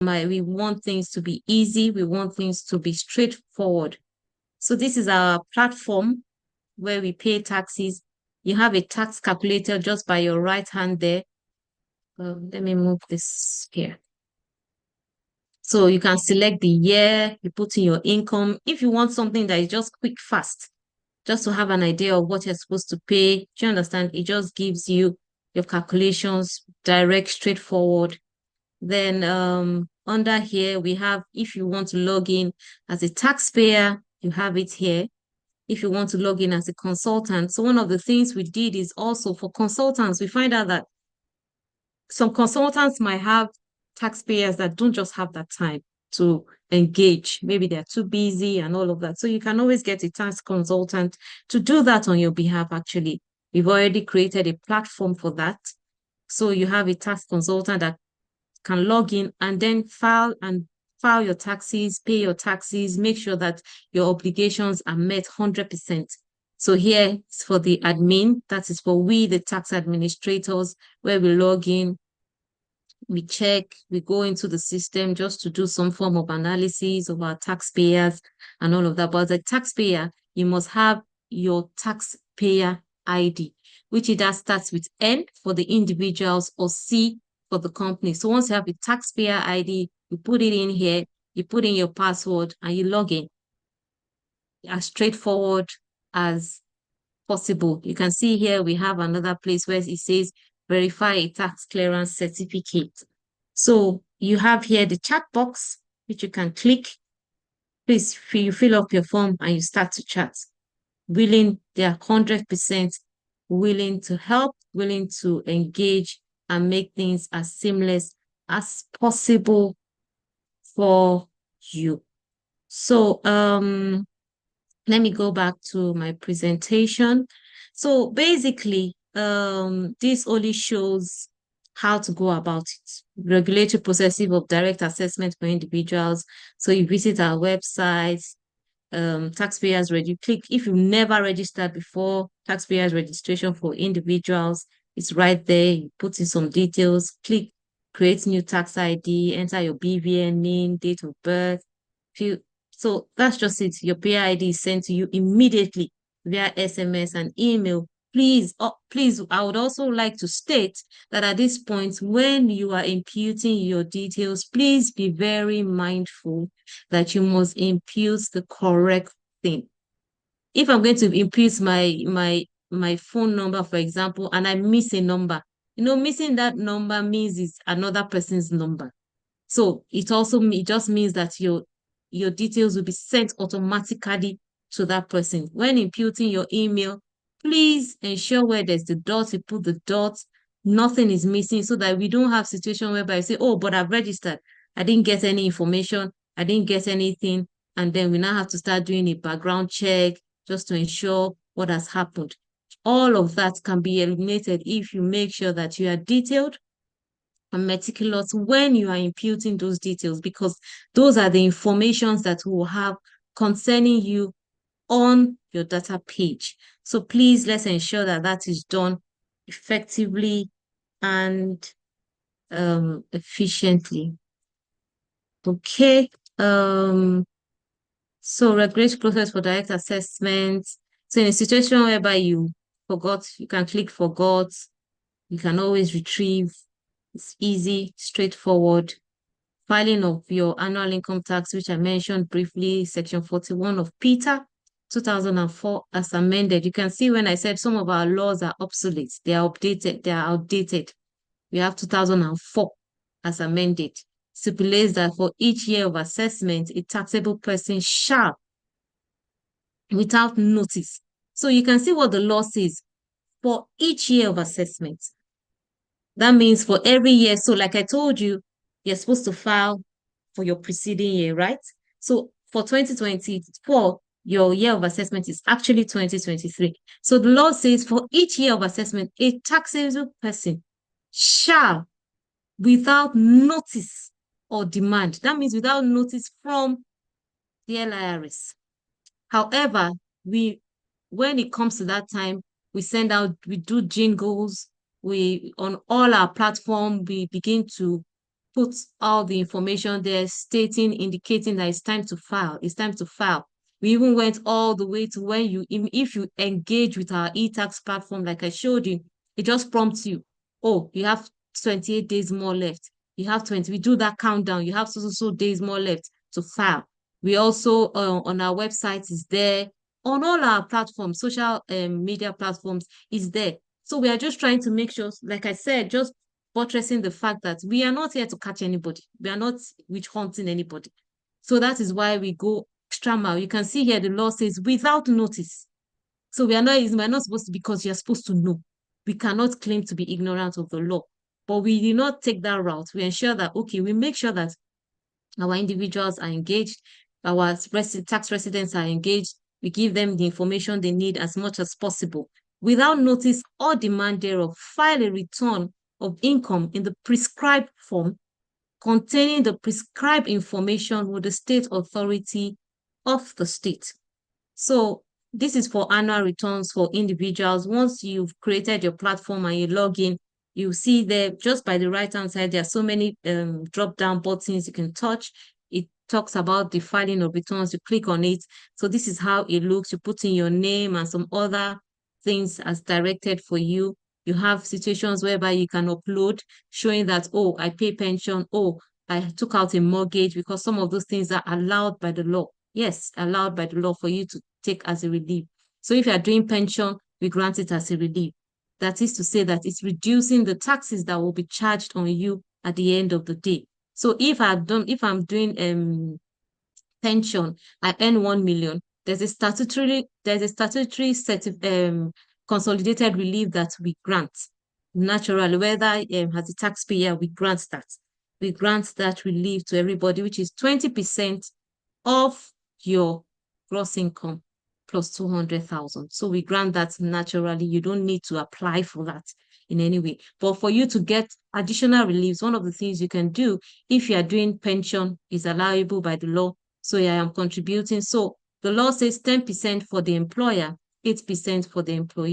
We want things to be easy. We want things to be straightforward. So this is our platform where we pay taxes. You have a tax calculator just by your right hand there. Let me move this here. So you can select the year, you put in your income. If you want something that is just quick, fast, just to have an idea of what you're supposed to pay, do you understand? It just gives you your calculations, direct, straightforward. Then under here, we have, if you want to log in as a taxpayer, you have it here. If you want to log in as a consultant. So one of the things we did is also for consultants, we find out that some consultants might have taxpayers that don't just have that time to engage. Maybe they're too busy and all of that. So you can always get a tax consultant to do that on your behalf, actually. We've already created a platform for that. So you have a tax consultant that can log in and then file your taxes, pay your taxes, make sure that your obligations are met 100%. So here is for the admin, that is for we, the tax administrators, where we log in, we check, we go into the system just to do some form of analysis of our taxpayers and all of that. But as a taxpayer, you must have your taxpayer ID, which either starts with N for the individuals or C for the company. So once you have a taxpayer ID, you put it in here, you put in your password and you log in. As straightforward as possible. You can see here we have another place where it says verify a tax clearance certificate. So you have here the chat box, which you can click. Please, you fill up your form and you start to chat. They are 100% willing to help, willing to engage and make things as seamless as possible for you. So let me go back to my presentation. So basically, this only shows how to go about it. Regulatory processes of direct assessment for individuals. So you visit our website, taxpayers ready. Click if you've never registered before, taxpayers registration for individuals. It's right there. You put in some details, click create new tax ID, enter your BVN name, date of birth. So that's just it. Your pay ID is sent to you immediately via SMS and email. Please, I would also like to state that at this point, when you are imputing your details, please be very mindful that you must impute the correct thing. If I'm going to impute my phone number, for example, and I miss a number, missing that number means it's another person's number. So it just means that your details will be sent automatically to that person. When imputing your email, please ensure where there's the dot, you put the dot, nothing is missing so that we don't have situation whereby you say, oh, but I've registered. I didn't get any information. I didn't get anything. And then we now have to start doing a background check just to ensure what has happened. All of that can be eliminated if you make sure that you are detailed and meticulous when you are imputing those details, because those are the informations that we will have concerning you on your data page. So please, let's ensure that that is done effectively and efficiently. Okay. So regulatory process for direct assessment. So in a situation whereby you forgot, you can click forgot. You can always retrieve. It's easy, straightforward. Filing of your annual income tax, which I mentioned briefly, Section 41 of PETA 2004 as amended. You can see when I said some of our laws are obsolete, they are updated, they are outdated. We have 2004 as amended. Stipulates that for each year of assessment, a taxable person shall, without notice. So you can see what the law says for each year of assessment. That means for every year. So like I told you, you're supposed to file for your preceding year, right? So for 2024, your year of assessment is actually 2023. So the law says for each year of assessment, a taxable person shall, without notice or demand, that means without notice from the LIRS. However, when it comes to that time, we do jingles, on all our platform, we begin to put all the information there, stating, indicating that it's time to file. It's time to file. We even went all the way to when if you engage with our e-tax platform, like I showed you, it just prompts you, oh, you have 28 days more left. You have 20. We do that countdown. You have so days more left to file. We also, on our website is there. On all our platforms, social media platforms is there. So we are just trying to make sure, like I said, just buttressing the fact that we are not here to catch anybody. We are not witch hunting anybody. So that is why we go extra mile. You can see here the law says without notice. So we're not supposed to, because you're supposed to know. We cannot claim to be ignorant of the law. But we do not take that route. We ensure that, okay, we make sure that our individuals are engaged, our tax residents are engaged. We give them the information they need as much as possible. Without notice or demand thereof, file a return of income in the prescribed form containing the prescribed information with the state authority of the state. So this is for annual returns for individuals. Once you've created your platform and you log in, you see there just by the right-hand side, there are so many drop-down buttons you can touch. It talks about the filing of returns. You click on it. So this is how it looks. You put in your name and some other things as directed for you. You have situations whereby you can upload showing that, oh, I pay pension. Oh, I took out a mortgage, because some of those things are allowed by the law. Yes, allowed by the law for you to take as a relief. So if you are doing pension, we grant it as a relief. That is to say that it's reducing the taxes that will be charged on you at the end of the day. So if I'm doing pension, I earn 1 million. There's a statutory consolidated relief that we grant. Naturally, whether as a taxpayer, we grant that. We grant that relief to everybody, which is 20% of your gross income plus 200,000. So we grant that naturally. You don't need to apply for that in any way. But for you to get additional reliefs, one of the things you can do if you are doing pension is allowable by the law. So I am contributing. So the law says 10% for the employer, 8% for the employee.